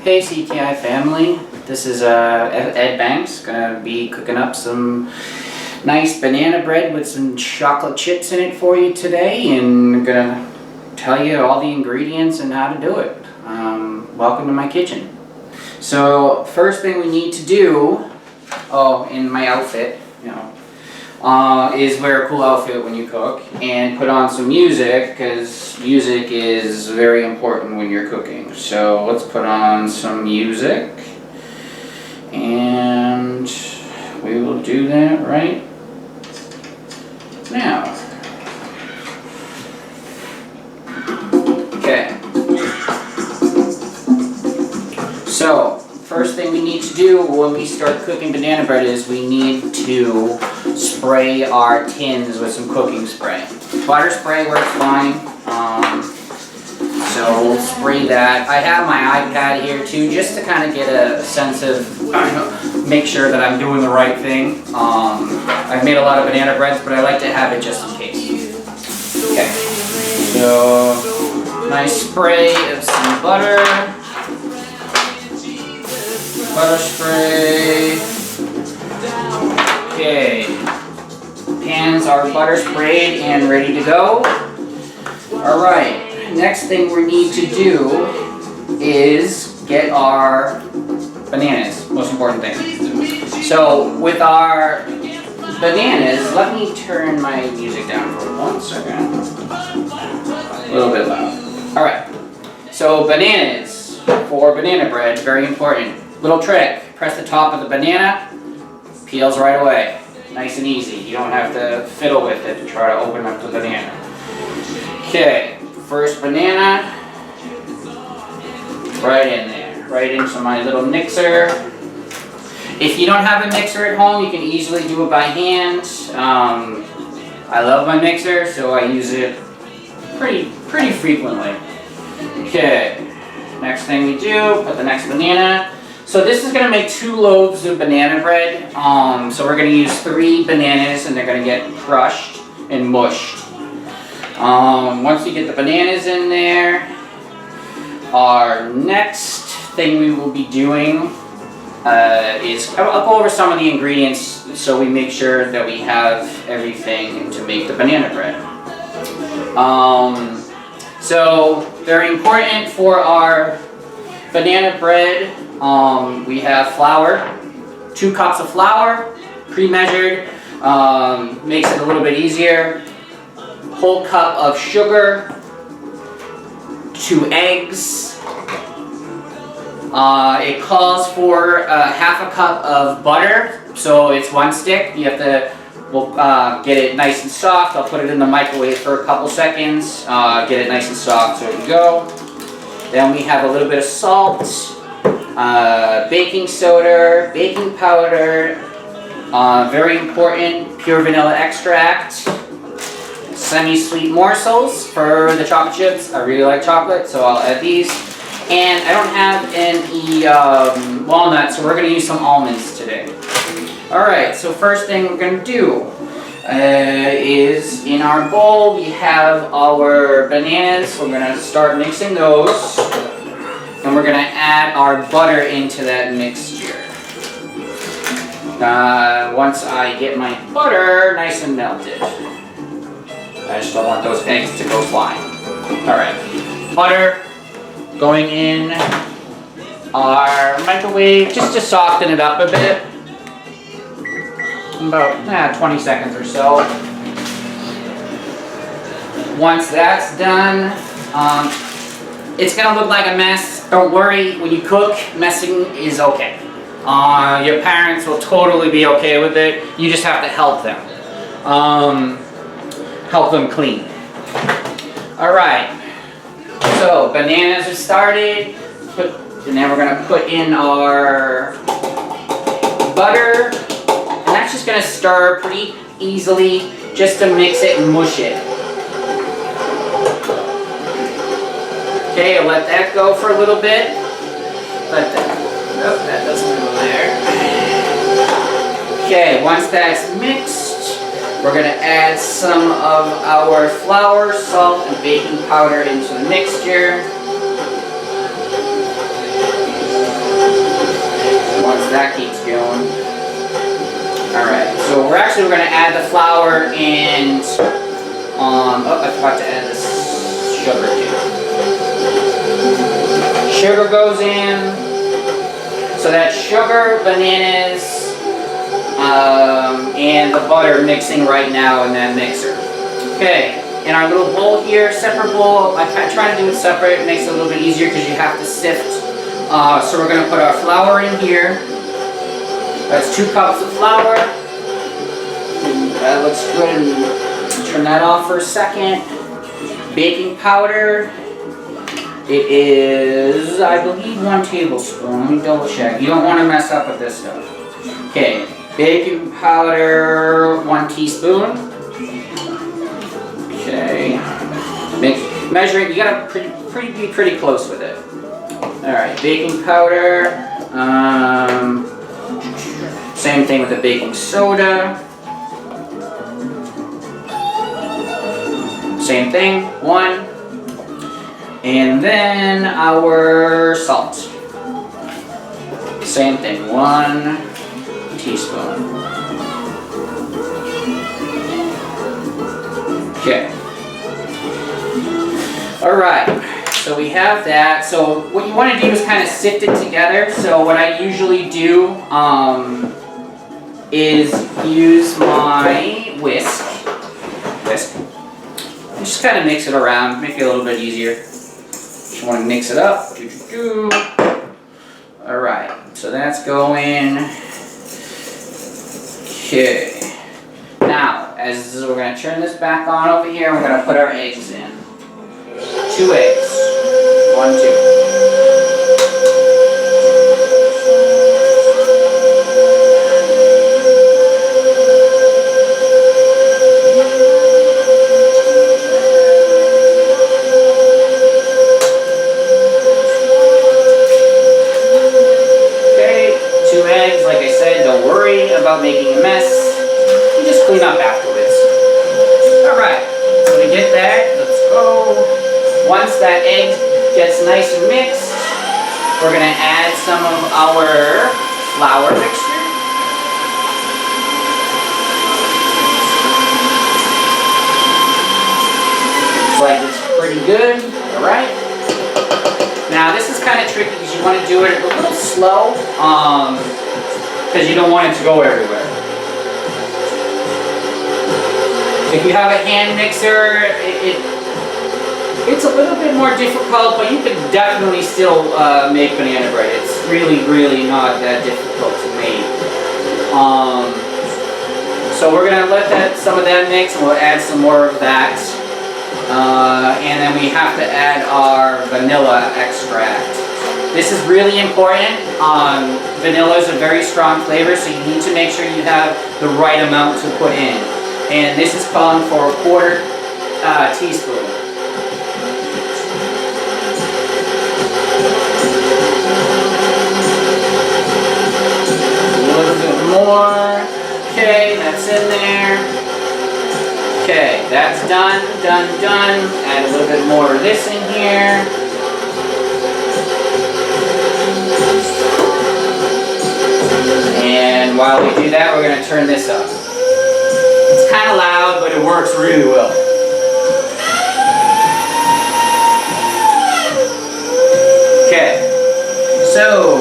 Hey CTI family, this is Ed Banks, gonna be cooking up some nice banana bread with some chocolate chips in it for you today, and gonna tell you all the ingredients and how to do it. Welcome to my kitchen. So first thing we need to do, in my outfit, is wear a cool outfit when you cook and put on some music, because music is very important when you're cooking. So let's put on some music and we will do that right now. Okay. So first thing we need to do when we start cooking banana bread is we need to spray our tins with some cooking spray. Butter spray works fine, so we'll spray that. I have my iPad here too, just to kind of get a sense of, make sure that I'm doing the right thing. I've made a lot of banana breads, but I like to have it just in case. Okay, so nice spray of some butter. Butter spray. Okay, pans are butter sprayed and ready to go. Alright, next thing we need to do is get our bananas, most important thing. So with our bananas, let me turn my music down for 1 second. A little bit loud. Alright, so bananas for banana bread, very important. Little trick, press the top of the banana, peels right away. Nice and easy. You don't have to fiddle with it to try to open up the banana. Okay, first banana, right in there. Right into my little mixer. If you don't have a mixer at home, you can easily do it by hand. I love my mixer, so I use it pretty frequently. Okay, next thing we do, put the next banana. So this is going to make 2 loaves of banana bread. So we're going to use 3 bananas and they're going to get crushed and mushed. Once you get the bananas in there, our next thing we will be doing is, I'll go over some of the ingredients so we make sure that we have everything to make the banana bread. So very important for our banana bread. We have flour, 2 cups of flour, pre-measured, makes it a little bit easier. Whole cup of sugar, 2 eggs. It calls for half a cup of butter, so it's 1 stick. You have to, we'll get it nice and soft. I'll put it in the microwave for a couple seconds, get it nice and soft so it can go. Then we have a little bit of salt. Baking soda, baking powder, very important, pure vanilla extract, semi-sweet morsels for the chocolate chips. I really like chocolate, so I'll add these. And I don't have any walnuts, so we're going to use some almonds today. Alright, so first thing we're going to do is in our bowl we have our bananas. We're going to start mixing those. And we're going to add our butter into that mixture. Once I get my butter nice and melted. I just don't want those eggs to go flying. Alright, butter going in our microwave just to soften it up a bit. About 20 seconds or so. Once that's done, it's going to look like a mess. Don't worry, when you cook, messing is okay. Your parents will totally be okay with it. You just have to help them. Help them clean. Alright, so bananas are started. And then we're going to put in our butter. And that's just going to stir pretty easily just to mix it and mush it. Okay, I'll let that go for a little bit. Let that, nope, that doesn't go there. Okay, once that's mixed, we're going to add some of our flour, salt, and baking powder into the mixture. once that keeps going. Alright, so we're gonna add the flour and oh, I forgot to add this sugar too. Sugar goes in. So that's sugar, bananas, and the butter mixing right now in that mixer. Okay, in our little bowl here, separate bowl, I try to do it separate, it makes it a little bit easier because you have to sift. So we're going to put our flour in here. That's 2 cups of flour. Let's go ahead and turn that off for a second. Baking powder. It is, I believe, 1 tablespoon. Let me double check. You don't want to mess up with this stuff. Okay, baking powder, 1 teaspoon. Okay, measure it. You gotta be pretty close with it. All right, baking powder. Same thing with the baking soda. Same thing, 1. And then our salt. Same thing, 1 teaspoon. Okay. Alright, so we have that. So what you want to do is kind of sift it together. So what I usually do is use my whisk. Just kind of mix it around, make it a little bit easier. Just want to mix it up. Alright, so that's going. Okay. Now, as we're going to turn this back on over here, we're going to put our eggs in. 2 eggs. 1, 2. About making a mess, you just clean up afterwards. Alright, so we get that, let's go. Once that egg gets nice and mixed, we're going to add some of our flour mixture. Looks like it's pretty good, alright. Now this is kind of tricky because you want to do it a little slow, because you don't want it to go everywhere. If you have a hand mixer, it's a little bit more difficult, but you can definitely still make banana bread. It's really, really not that difficult to make. So we're gonna let some of that mix, and we'll add some more of that. And then we have to add our vanilla extract. This is really important. Vanilla is a very strong flavor, so you need to make sure you have the right amount to put in. And this is calling for 1/4 teaspoon. A little bit more. Okay, that's in there. Okay, that's done. Add a little bit more of this in here. And while we do that, we're going to turn this up. It's kind of loud, but it works really well. Okay, so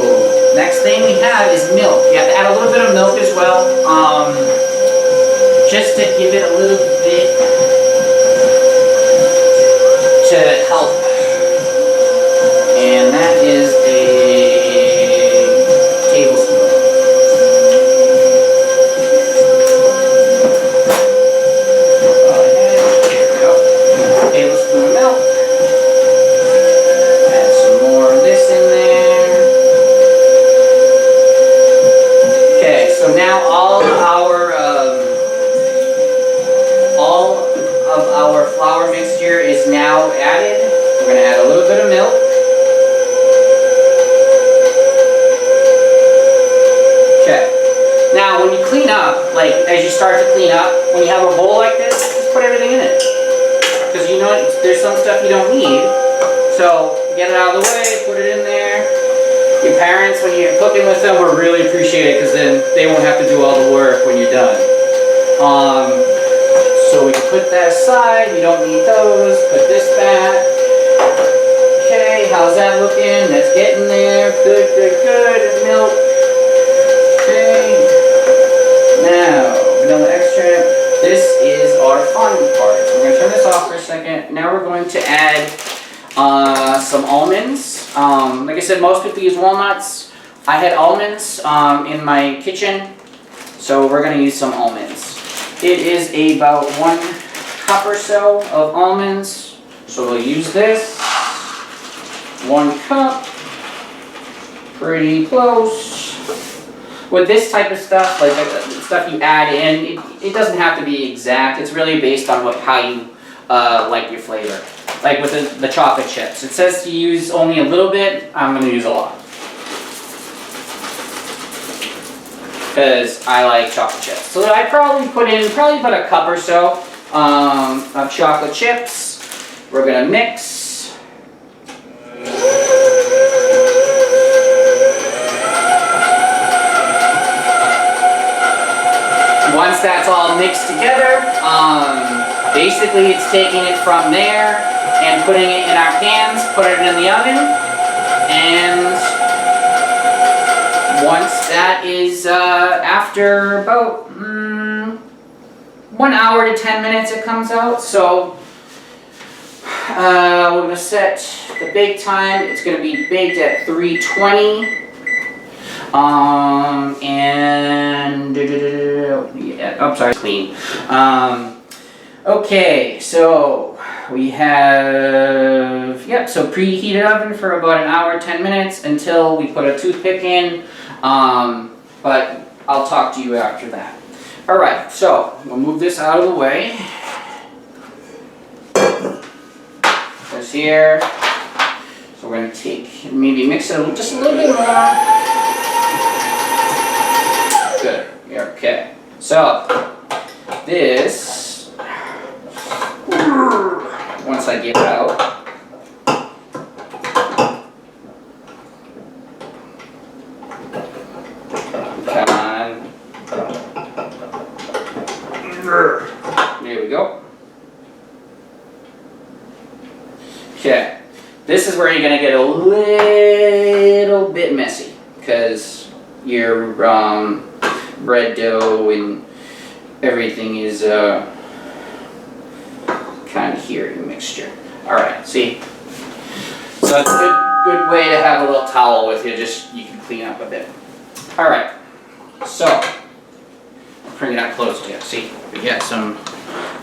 next thing we have is milk. You have to add a little bit of milk as well, just to give it a little bit to help. And that is a tablespoon. As you start to clean up, when you have a bowl like this, just put everything in it. Because you know there's some stuff you don't need. So get it out of the way, put it in there. Your parents, when you're cooking with them, will really appreciate it because then they won't have to do all the work when you're done. So we can put that aside. We don't need those. Put this back. Okay, how's that looking? That's getting there. Good, good, good. Milk. Okay. Now, vanilla extract. This is our fun part. So we're going to turn this off for a second. Now we're going to add some almonds. Like I said, most people use walnuts. I had almonds in my kitchen, so we're going to use some almonds. It is about 1 cup or so of almonds, so we'll use this. 1 cup, pretty close. With this type of stuff, like the stuff you add in, it doesn't have to be exact. It's really based on how you like your flavor. Like with the chocolate chips, it says to use only a little bit. I'm going to use a lot because I like chocolate chips. So I probably put in about a cup or so of chocolate chips. We're going to mix. Once that's all mixed together, basically it's taking it from there and putting it in our pans, put it in the oven, and once that is after about 1 hour to 10 minutes it comes out. So we're going to set the bake time. It's going to be baked at 320. And yeah, I'm sorry, clean. Okay, so we have, so preheated oven for about 1 hour, 10 minutes until we put a toothpick in. But I'll talk to you after that. All right, so we'll move this out of the way. This here. So we're going to take, maybe mix it just a little bit more. Good. Okay. So this, once I get it out, come on. There we go. Okay. This is where you're going to get a little bit messy because your bread dough and everything is kind of here in mixture. Alright, see? So it's a good way to have a little towel with you, just you can clean up a bit. Alright, so I'll bring it up close to you. See, we got some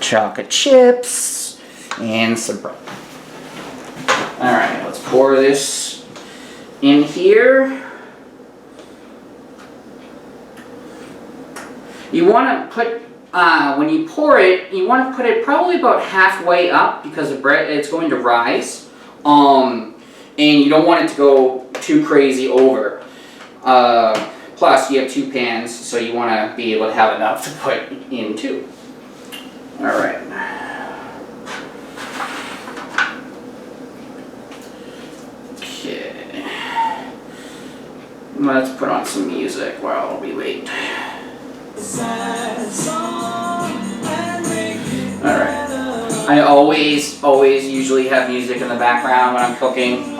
chocolate chips and some bread. Alright, let's pour this in here. You want to put, when you pour it, you want to put it probably about halfway up because the bread, it's going to rise. And you don't want it to go too crazy over. Plus, you have 2 pans, so you want to be able to have enough to put in too. Alright. Okay. Let's put on some music while we wait. Alright. I always usually have music in the background when I'm cooking.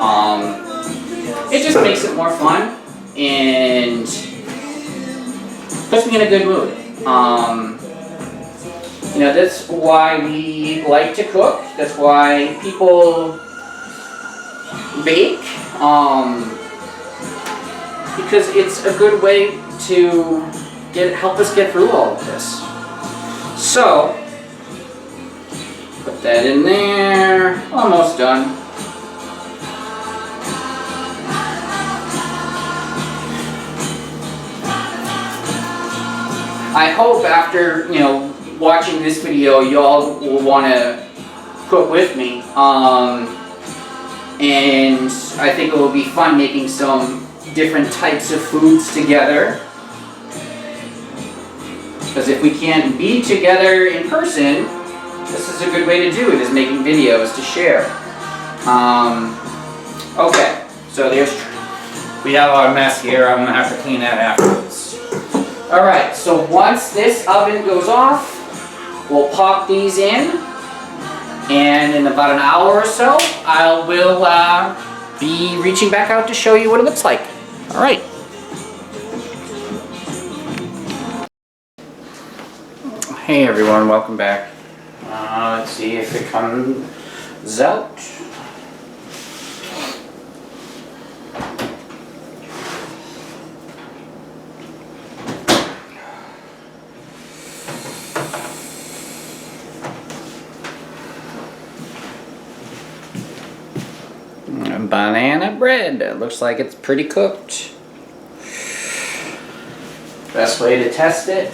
It just makes it more fun and puts me in a good mood. You know, that's why we like to cook. That's why people bake. Because it's a good way to help us get through all of this. So, put that in there. Almost done. I hope after, watching this video, y'all will want to cook with me. And I think it will be fun making some different types of foods together. Because if we can't be together in person, this is a good way to do it, is making videos to share. Okay, so there's We have our mess here. I'm gonna have to clean that afterwards. All right, so once this oven goes off, we'll pop these in, and in about an hour or so, I will be reaching back out to show you what it looks like. All right. Hey everyone, welcome back. Let's see if it comes out. Banana bread. It looks like it's pretty cooked. Best way to test it,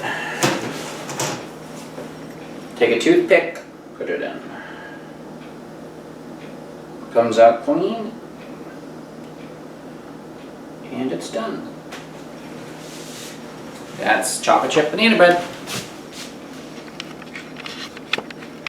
take a toothpick, put it in. Comes out clean, and it's done. That's chocolate chip banana bread.